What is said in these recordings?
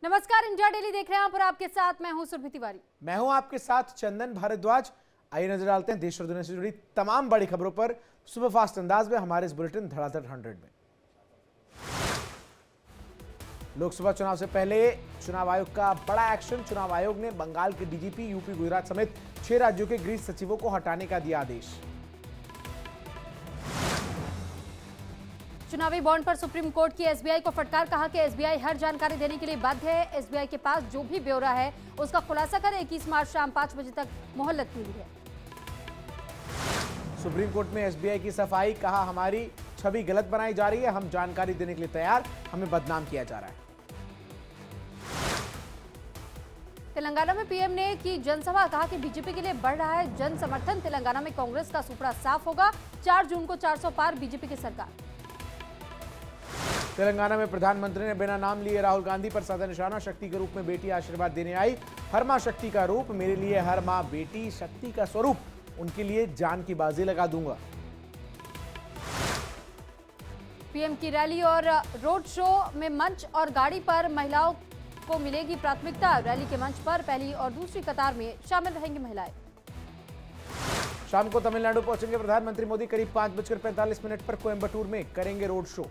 नमस्कार, India daily देख रहे हैं आप और आपके साथ मैं हूं सुरभि तिवारी। मैं हूं आपके साथ चंदन भारद्वाज। आइए नजर डालते हैं देश और दुनिया से जुड़ी तमाम बड़ी खबरों पर सुपर फास्ट अंदाज में हमारे इस बुलेटिन धड़ाधड़ 100 में। लोकसभा चुनाव से पहले चुनाव आयोग का बड़ा एक्शन। चुनाव आयोग ने बंगाल के डीजीपी, यूपी, गुजरात समेत 6 राज्यों के गृह सचिवों को हटाने का दिया आदेश। चुनावी बॉन्ड पर सुप्रीम कोर्ट की एसबीआई को फटकार। कहा कि एसबीआई हर जानकारी देने के लिए बाध्य है। एसबीआई के पास जो भी ब्यौरा है उसका खुलासा कर 21 मार्च शाम 5 बजे तक मोहलत मिली है। सुप्रीम कोर्ट में एसबीआई की सफाई। कहा, हमारी छवि गलत बनाई जा रही है, हम जानकारी देने के लिए तैयार, हमें बदनाम किया जा रहा है। तेलंगाना में पीएम ने की जनसभा। कहा कि बीजेपी के लिए बढ़ रहा है जन समर्थन। तेलंगाना में कांग्रेस का सुपड़ा साफ होगा। 4 जून को 400 पार बीजेपी की सरकार। तेलंगाना में प्रधानमंत्री ने बिना नाम लिए राहुल गांधी पर साधा निशाना। शक्ति के रूप में बेटी आशीर्वाद देने आई। हर मां शक्ति का रूप, मेरे लिए हर मां बेटी शक्ति का स्वरूप, उनके लिए जान की बाजी लगा दूंगा। पीएम की रैली और रोड शो में मंच और गाड़ी पर महिलाओं को मिलेगी प्राथमिकता। रैली के मंच पर पहली और दूसरी कतार में शामिल रहेंगी महिलाएं। शाम को तमिलनाडु पहुंचेंगे प्रधानमंत्री मोदी। करीब 5:45 पर कोयंबटूर में करेंगे रोड शो।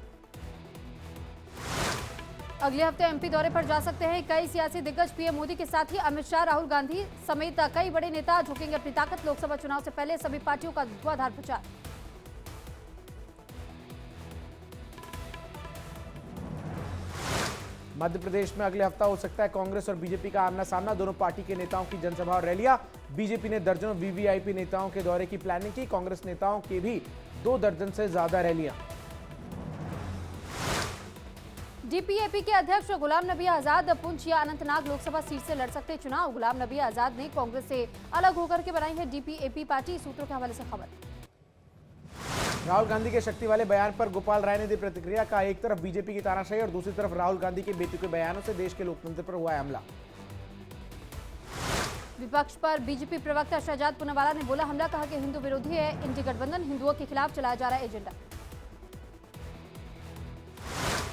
अगले हफ्ते एमपी दौरे पर जा सकते हैं कई सियासी दिग्गज। पीएम मोदी के साथ ही अमित शाह, राहुल गांधी समेत कई बड़े नेता झोंकेंगे अपनी ताकत। लोकसभा चुनाव से पहले सभी पार्टियों का धुआंधार प्रचार। मध्य प्रदेश में अगले हफ्ता हो सकता है कांग्रेस और बीजेपी का आमना सामना। दोनों पार्टी के नेताओं की जनसभा और रैलियां। बीजेपी ने दर्जनों वीवीआईपी नेताओं के दौरे की प्लानिंग की। कांग्रेस नेताओं के भी 2 दर्जन से ज्यादा रैलियां। डीपीएपी के अध्यक्ष गुलाम नबी आजाद पुंछ या अनंतनाग लोकसभा सीट से लड़ सकते चुनाव। गुलाम नबी आजाद ने कांग्रेस से अलग होकर के बनाई है डीपीएपी पार्टी। सूत्रों के हवाले से खबर। राहुल गांधी के शक्ति वाले बयान पर गोपाल राय ने दी प्रतिक्रिया। का एक तरफ बीजेपी की तानाशाही और दूसरी तरफ राहुल गांधी के बेटी के बयानों से देश के लोकतंत्र पर हुआ है हमला। विपक्ष पर बीजेपी प्रवक्ता शहजाद पूनावाला ने बोला हमला। कहा कि हिंदू विरोधी है इंडी गठबंधन, हिंदुओं के खिलाफ चलाया जा रहा है एजेंडा।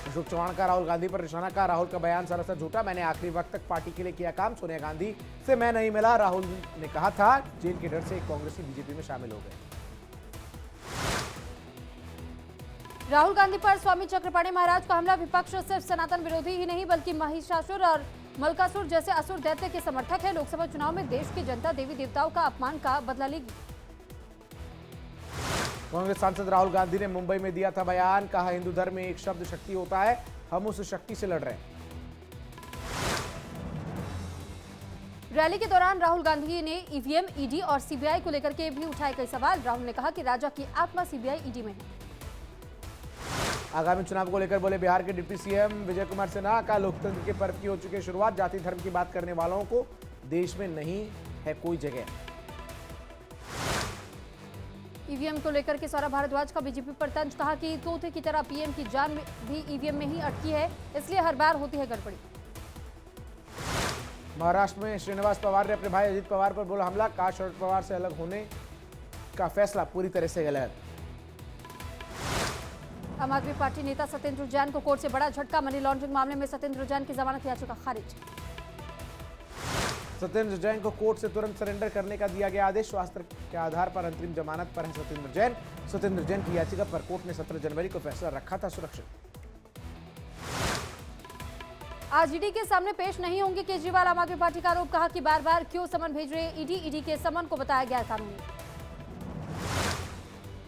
अशोक चौहान का राहुल गांधी पर निशाना। का राहुल का बयान सरासर झूठा, मैंने आखिरी वक्त तक पार्टी के लिए किया काम। सोनिया गांधी से मैं नहीं मिला, राहुल ने कहा था। जेल के डर से एक कांग्रेसी बीजेपी में शामिल हो गए। राहुल गांधी पर स्वामी चक्रपाणी महाराज का हमला। विपक्ष सिर्फ सनातन विरोधी ही नहीं बल्कि महिषासुर और मलकासुर जैसे असुर दैत्य के समर्थक है। लोकसभा चुनाव में देश की जनता देवी देवताओं का अपमान का बदला लेगी। कांग्रेस सांसद राहुल गांधी ने मुंबई में दिया था बयान। कहा, हिंदू धर्म में एक शब्द शक्ति होता है, हम उस शक्ति से लड़ रहे हैं। रैली के दौरान राहुल गांधी ने ईवीएम, ईडी और सीबीआई को लेकर के भी उठाए कई सवाल। राहुल ने कहा कि राजा की आत्मा सीबीआई, ईडी में है। आगामी चुनाव को लेकर बोले बिहार के डिप्टी सीएम विजय कुमार सिन्हा। का लोकतंत्र के पर्व की हो चुकी है शुरुआत। जाति धर्म की बात करने वालों को देश में नहीं है कोई जगह। ईवीएम को लेकर के सौरभ भारद्वाज का बीजेपी पर तंज। कहा कि तोते की तरह पीएम की जान भी ईवीएम में ही अटकी है, इसलिए हर बार होती है गड़बड़ी। महाराष्ट्र में श्रीनिवास पवार ने अपने भाई अजित पवार पर बोला हमला। कहा, शरद पवार से अलग होने का फैसला पूरी तरह से गलत। आम आदमी पार्टी नेता सत्येंद्र जैन को कोर्ट से बड़ा झटका। मनी लॉन्ड्रिंग मामले में सत्येंद्र जैन की जमानत याचिका खारिज। सत्येंद्र जैन को कोर्ट से तुरंत सरेंडर करने का दिया गया आदेश। स्वास्थ्य के आधार पर अंतरिम जमानत पर है सत्येंद्र जैन। सत्येंद्र जैन की याचिका पर कोर्ट ने 17 जनवरी को फैसला रखा था सुरक्षित। आज ईडी के सामने पेश नहीं होंगे केजरीवाल। आम आदमी पार्टी का आरोप। कहा कि बार बार क्यों समन भेज रहे ईडी के समन को बताया गया कानूनी।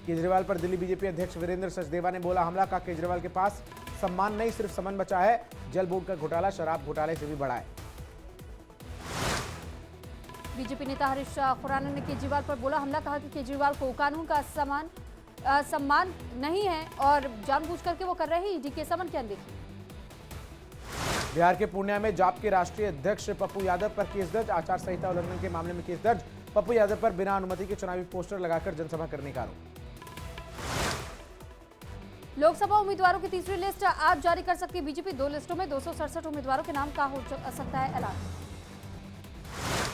केजरीवाल पर दिल्ली बीजेपी अध्यक्ष वीरेंद्र सचदेवा ने बोला हमला। का केजरीवाल के पास सम्मान नहीं सिर्फ समन बचा है। जल बोर्ड का घोटाला शराब घोटाले से भी बड़ा है। बीजेपी नेता हरीश खुराना ने केजरीवाल पर बोला हमला। कहा कि केजरीवाल को कानून का सम्मान नहीं है और जानबूझ करके वो कर रहे हैं ईडी के समन की अनदेखी। बिहार के पूर्णिया में जाप के राष्ट्रीय अध्यक्ष पप्पू यादव पर केस दर्ज। आचार संहिता उल्लंघन के मामले में केस दर्ज। पप्पू यादव पर बिना अनुमति के चुनावी पोस्टर लगाकर जनसभा करने का आरोप। लोकसभा उम्मीदवारों की तीसरी लिस्ट आज जारी कर सकती है बीजेपी। 2 लिस्टों में 267 उम्मीदवारों के नाम का हो सकता है ऐलान।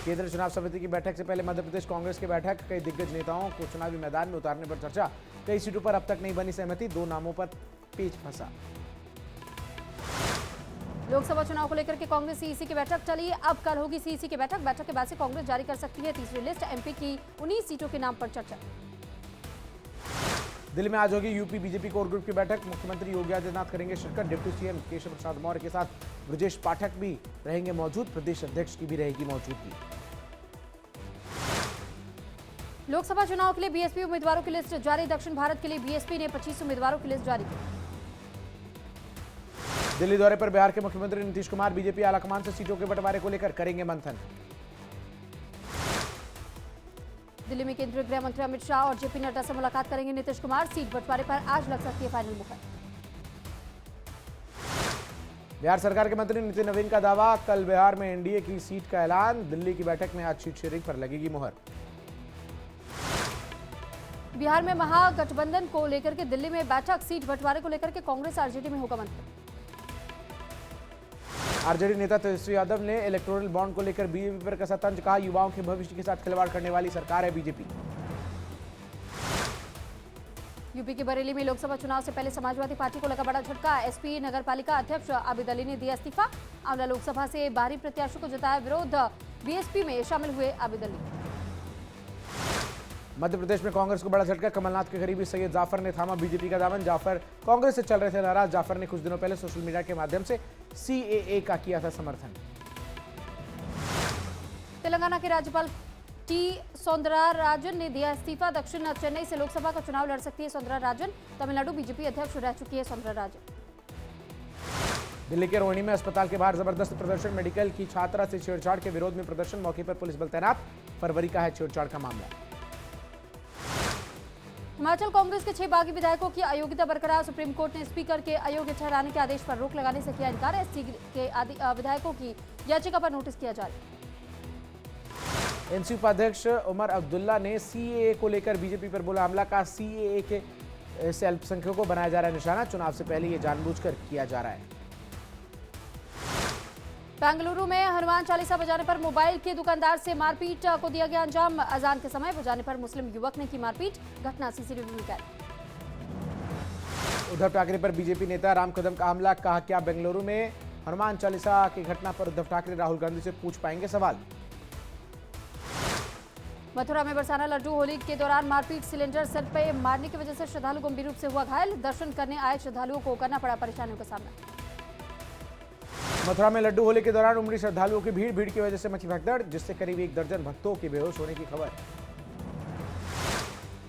केंद्रीय चुनाव समिति की बैठक से पहले मध्य प्रदेश कांग्रेस की बैठक। कई दिग्गज नेताओं को चुनावी मैदान में उतारने पर चर्चा। कई सीटों पर अब तक नहीं बनी सहमति। 2 नामों पर पेच फंसा। लोकसभा चुनाव को लेकर के कांग्रेस सीईसी की बैठक चली। अब कल होगी सीईसी की बैठक। बैठक के बाद से कांग्रेस जारी कर सकती है तीसरी लिस्ट। एमपी की 19 सीटों के नाम पर चर्चा। दिल्ली में आज होगी यूपी बीजेपी कोर ग्रुप की बैठक। मुख्यमंत्री योगी आदित्यनाथ करेंगे शिरकत। डिप्टी सीएम केशव प्रसाद मौर्य के साथ ब्रजेश पाठक भी रहेंगे मौजूद। प्रदेश अध्यक्ष की भी रहेगी मौजूदगी। लोकसभा चुनाव के लिए बीएसपी उम्मीदवारों की लिस्ट जारी। दक्षिण भारत के लिए बीएसपी ने 25 उम्मीदवारों की लिस्ट जारी की। दिल्ली दौरे पर बिहार के मुख्यमंत्री नीतीश कुमार बीजेपी आलाकमान से सीटों के बंटवारे को लेकर करेंगे मंथन। दिल्ली में केंद्रीय गृह मंत्री अमित शाह और जेपी नड्डा से मुलाकात करेंगे नीतीश कुमार। सीट बंटवारे पर आज लग सकती है फाइनल मुहर। बिहार सरकार के मंत्री नितिन नवीन का दावा, कल बिहार में एनडीए की सीट का ऐलान। दिल्ली की बैठक में आज सीट शेयरिंग पर लगेगी मुहर। बिहार में महागठबंधन को लेकर के दिल्ली में बैठक। सीट बंटवारे को लेकर के कांग्रेस आरजेडी में होगा मंथन। आरजेडी नेता तेजस्वी यादव ने इलेक्टोरल बॉन्ड को लेकर बीजेपी पर कसा तंज। कहा, युवाओं के भविष्य के साथ खिलवाड़ करने वाली सरकार है बीजेपी। यूपी के बरेली में लोकसभा चुनाव से पहले समाजवादी पार्टी को लगा बड़ा झटका। एसपी नगरपालिका अध्यक्ष आबिद अली ने दिया इस्तीफा। आंवला लोकसभा से बाहरी प्रत्याशी को जताया विरोध। बीएसपी में शामिल हुए आबिद अली। मध्य प्रदेश में कांग्रेस को बड़ा झटका। कमलनाथ के करीबी सैयद जाफर ने थामा बीजेपी का दामन। जाफर कांग्रेस से चल रहे थे नाराज। जाफर ने कुछ दिनों पहले सोशल मीडिया के माध्यम से सीएए का किया था समर्थन। तेलंगाना के राज्यपाल टी सौंदरराजन ने दिया इस्तीफा। दक्षिण चेन्नई से लोकसभा का चुनाव लड़ सकती है सौंदरराजन। तमिलनाडु बीजेपी अध्यक्ष रह चुकी है सौंदरराजन। दिल्ली के रोहिणी में अस्पताल के बाहर जबरदस्त प्रदर्शन। मेडिकल की छात्रा से छेड़छाड़ के विरोध में प्रदर्शन। मौके पर पुलिस बल तैनात। फरवरी का है छेड़छाड़ का मामला। हिमाचल कांग्रेस के 6 बागी विधायकों की अयोग्यता बरकरार। सुप्रीम कोर्ट ने स्पीकर के अयोग्य ठहराने के आदेश पर रोक लगाने से किया इनकार। एसटी के विधायकों की याचिका पर नोटिस किया जारी। एनसी उपाध्यक्ष उमर अब्दुल्ला ने सीएए को लेकर बीजेपी पर बोला हमला। का सीएए के से अल्पसंख्यकों को बनाया जा रहा है निशाना। चुनाव से पहले ये जानबूझकर किया जा रहा है। बेंगलुरु में हनुमान चालीसा बजाने पर मोबाइल के दुकानदार से मारपीट को दिया गया अंजाम। अजान के समय बजाने पर मुस्लिम युवक ने की मारपीट। घटना सीसीटीवी में कैद। उद्धव ठाकरे पर बीजेपी नेता राम कदम का हमला। कहा, क्या बेंगलुरु में हनुमान चालीसा की घटना पर उद्धव ठाकरे राहुल गांधी से पूछ पाएंगे सवाल। मथुरा में बरसाना लड्डू होली के दौरान मारपीट। सिलेंडर सर पे मारने की वजह से श्रद्धालु गंभीर रूप से हुआ घायल। दर्शन करने आए श्रद्धालुओं को करना पड़ा परेशानियों का सामना। मथुरा में लड्डू होली के दौरान उमड़ी श्रद्धालुओं की भीड़ की वजह से मची भगदड़, जिससे करीब 1 दर्जन भक्तों के बेहोश होने की खबर।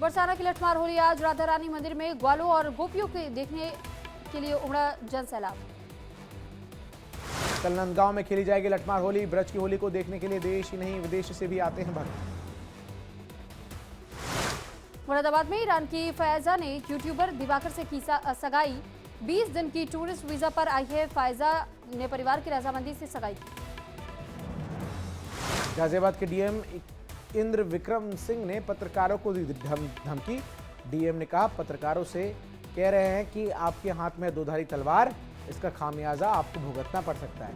बरसाना की लठमार होली आज राधा रानी मंदिर में ग्वालों और गोपियों के देखने के लिए उमड़ा जन सैलाब। कल नंदगांव में खेली जाएगी लठमार होली। ब्रज की होली को देखने के लिए देश ही नहीं विदेश से भी आते हैं भक्त। मुरादाबाद में ईरान की फैजा ने यूट्यूबर दिवाकर से की सगाई। 20 दिन की टूरिस्ट वीजा पर आई है। फायजा ने परिवार की रजामंदी से सगाई की। गाजियाबाद के डीएम इंद्र विक्रम सिंह ने पत्रकारों को दी धमकी। डीएम ने कहा, पत्रकारों से कह रहे हैं कि आपके हाथ में 2 धारी तलवार, इसका खामियाजा आपको भुगतना पड़ सकता है।